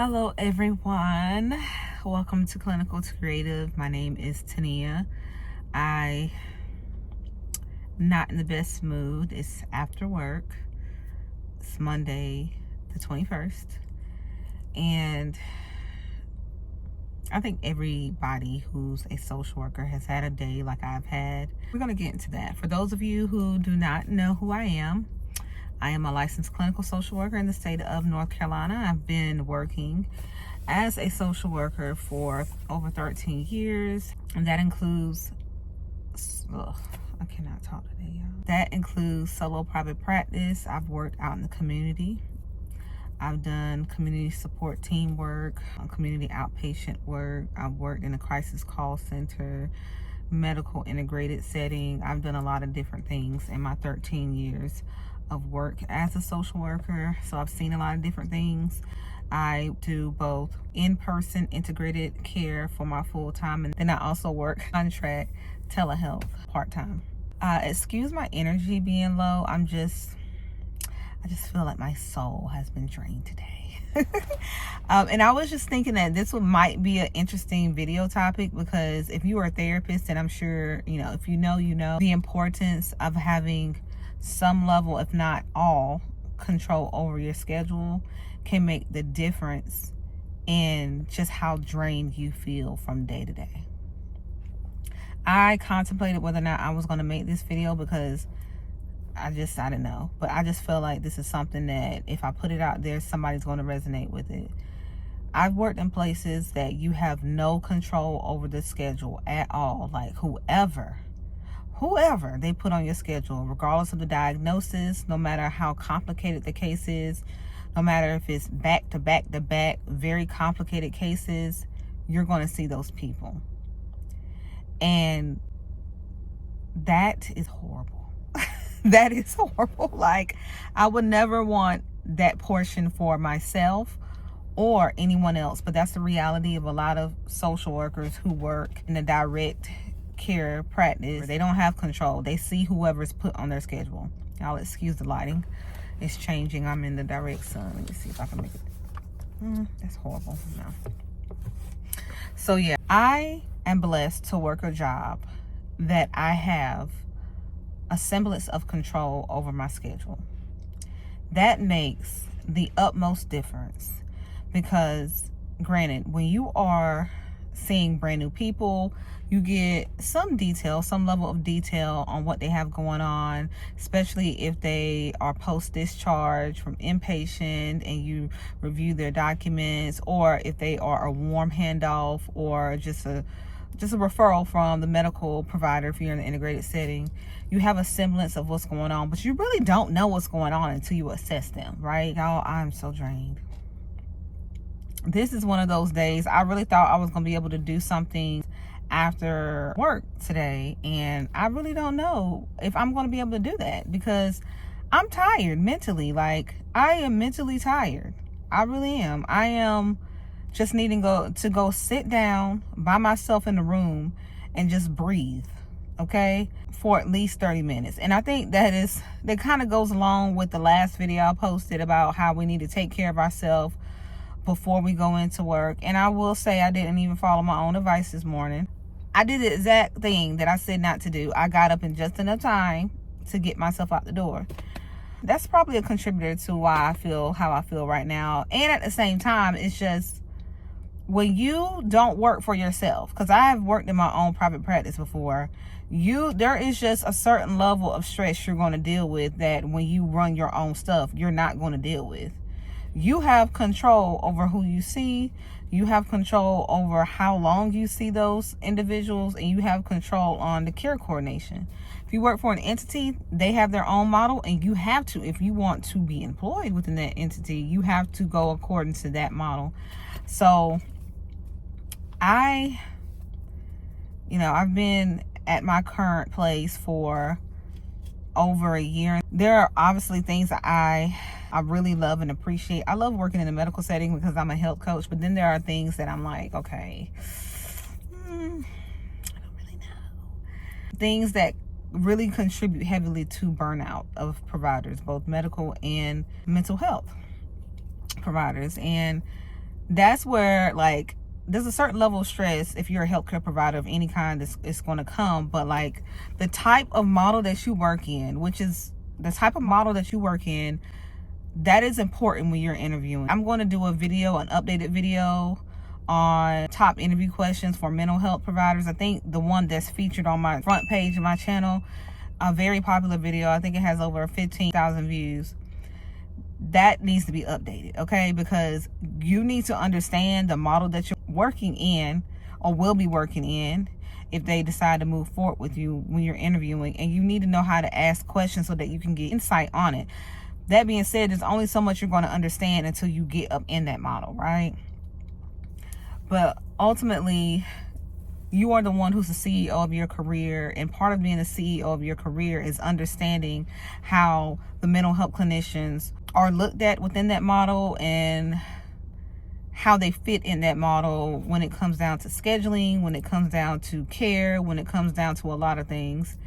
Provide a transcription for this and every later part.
Hello everyone, welcome to Clinical to Creative. My name is Tania. I not in the best mood. It's after work. It's Monday the 21st, and I think everybody who's a social worker has had a day like I've had. We're going to get into that. For those of you who do not know who I am a licensed clinical social worker in the state of North Carolina. I've been working as a social worker for over 13 years, and that includes, I cannot talk today, y'all. That includes solo private practice. I've worked out in the community. I've done community support team work, community outpatient work. I've worked in a crisis call center, medical integrated setting. I've done a lot of different things in my 13 years of work as a social worker. So I've seen a lot of different things. I do both in-person integrated care for my full-time, and then I also work contract telehealth part-time. Excuse my energy being low. I just feel like my soul has been drained today. And I was just thinking that this might be an interesting video topic, because if you are a therapist, and I'm sure, if you know, the importance of having some level, if not all, control over your schedule can make the difference in just how drained you feel from day to day. I contemplated whether or not I was going to make this video, because I didn't know, but I just feel like this is something that if I put it out there, somebody's going to resonate with it. I've worked in places that you have no control over the schedule at all. Like whoever they put on your schedule, regardless of the diagnosis, no matter how complicated the case is, no matter if it's back to back to back, very complicated cases, you're going to see those people. And that is horrible. That is horrible. Like, I would never want that portion for myself or anyone else, but that's the reality of a lot of social workers who work in a direct care practice. They don't have control. They see whoever's put on their schedule. Y'all excuse the lighting. It's changing. I'm in the direct sun. Let me see if I can make it. That's horrible. No. So yeah, I am blessed to work a job that I have a semblance of control over my schedule. That makes the utmost difference, because granted, when you are seeing brand new people, you get some level of detail on what they have going on, especially if they are post-discharge from inpatient and you review their documents, or if they are a warm handoff or just a referral from the medical provider. If you're in an integrated setting, you have a semblance of what's going on, but you really don't know what's going on until you assess them, right? Y'all, I'm so drained. This is one of those days. I really thought I was going to be able to do something after work today, and I really don't know if I'm going to be able to do that, because I'm tired mentally. Like, I am mentally tired. I really am. I am just needing to go sit down by myself in the room and just breathe, okay, for at least 30 minutes. And I think that kind of goes along with the last video I posted about how we need to take care of ourselves before we go into work. And I will say, I didn't even follow my own advice this morning. I did the exact thing that I said not to do. I got up in just enough time to get myself out the door. That's probably a contributor to why I feel how I feel right now. And at the same time, it's just, when you don't work for yourself, because I have worked in my own private practice before, there is just a certain level of stress you're going to deal with that when you run your own stuff, you're not going to deal with. You have control over who you see. You have control over how long you see those individuals, and you have control on the care coordination. If you work for an entity, they have their own model, and you have to, if you want to be employed within that entity, you have to go according to that model. So I've been at my current place for over a year. There are obviously things that I really love and appreciate. I love working in a medical setting because I'm a health coach, but then there are things that I'm like, okay, I don't really know. Things that really contribute heavily to burnout of providers, both medical and mental health providers. And that's where, like, there's a certain level of stress if you're a healthcare provider of any kind it's going to come. But like the type of model that you work in, which is the type of model that you work in, that is important when you're interviewing. I'm going to do a video, an updated video on top interview questions for mental health providers. I think the one that's featured on my front page of my channel, a very popular video, I think it has over 15,000 views, that needs to be updated, okay? Because you need to understand the model that you're working in or will be working in if they decide to move forward with you when you're interviewing, and you need to know how to ask questions so that you can get insight on it. That being said, there's only so much you're going to understand until you get up in that model, right? But ultimately, you are the one who's the CEO of your career, and part of being the CEO of your career is understanding how the mental health clinicians are looked at within that model and how they fit in that model when it comes down to scheduling, when it comes down to care, when it comes down to a lot of things.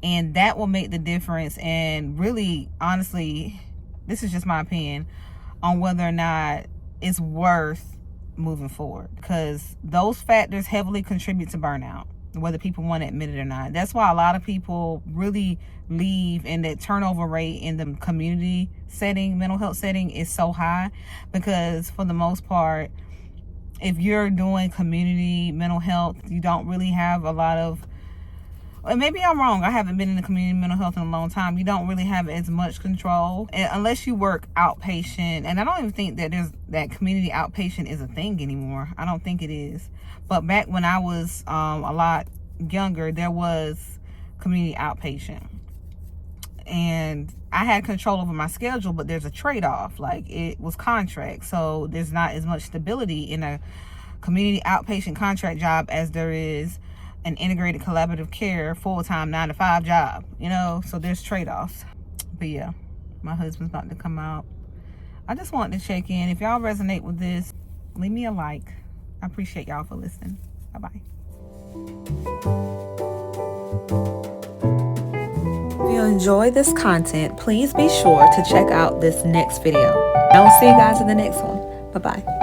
And that will make the difference. And really, honestly, this is just my opinion on whether or not it's worth moving forward, because those factors heavily contribute to burnout, whether people want to admit it or not. That's why a lot of people really leave, and that turnover rate in the community setting, mental health setting, is so high, because for the most part, if you're doing community mental health, you don't really have a lot of, and maybe I'm wrong, I haven't been in the community mental health in a long time, you don't really have as much control, and unless you work outpatient. And I don't even think that community outpatient is a thing anymore. I don't think it is. But back when I was a lot younger, there was community outpatient, and I had control over my schedule, but there's a trade-off. Like, it was contract, so there's not as much stability in a community outpatient contract job as there is an integrated collaborative care full-time 9-to-5 job, you know. So there's trade-offs. But yeah, my husband's about to come out. I just wanted to check in. If y'all resonate with this, leave me a like. I appreciate y'all for listening. Bye-bye. If you enjoy this content, please be sure to check out this next video. I will see you guys in the next one. Bye-bye.